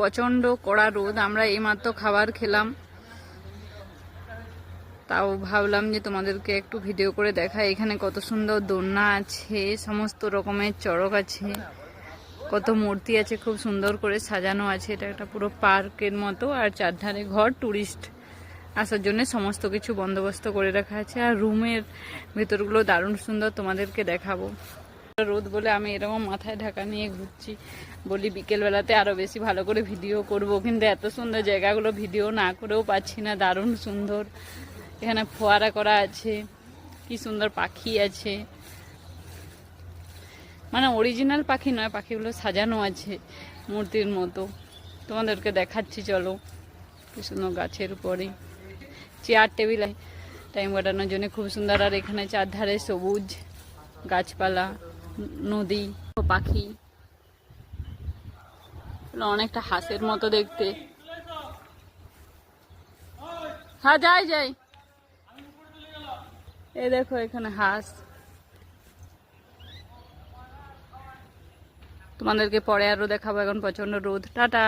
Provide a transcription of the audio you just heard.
প্রচন্ড কড়া রোদ। আমরা এইমাত্র খাবার খেলাম, তাও ভাবলাম যে তোমাদেরকে একটু ভিডিও করে দেখাই। এখানে কত সুন্দর দোলনা আছে, সমস্ত রকমের চড়ক আছে, কত মূর্তি আছে, খুব সুন্দর করে সাজানো আছে। এটা একটা পুরো পার্কের মতো, আর চারধারে ঘর, টুরিস্ট আসার জন্য সমস্ত কিছু বন্দোবস্ত করে রাখা আছে। আর রুমের ভেতরগুলো দারুণ সুন্দর, তোমাদেরকে দেখাবো। রোদ বলে আমি এরকম মাথায় ঢাকা নিয়ে ঘুরছি, বলি বিকেলবেলাতে আরো বেশি ভালো করে ভিডিও করব, কিন্তু এত সুন্দর জায়গাগুলো ভিডিও না করেও পাচ্ছি না। দারুণ সুন্দর, এখানে ফোয়ারা করা আছে, কি সুন্দর পাখি আছে, মানে অরিজিনাল পাখি নয়, পাখিগুলো সাজানো আছে মূর্তির মতো। তোমাদেরকে দেখাচ্ছি, চলো। কি সুন্দর গাছের উপরে চেয়ার টেবিল, টাইম কাটানোর জন্য খুব সুন্দর। আর এখানে চারধারে সবুজ গাছপালা, নদী, পাখি, অনেকটা হাঁসের মতো দেখতে। হ্যাঁ, যাই যাই। এই দেখো এখানে হাঁস। তোমাদেরকে পরে আরো দেখাবো, এখন প্রচন্ড রোদ। টাটা।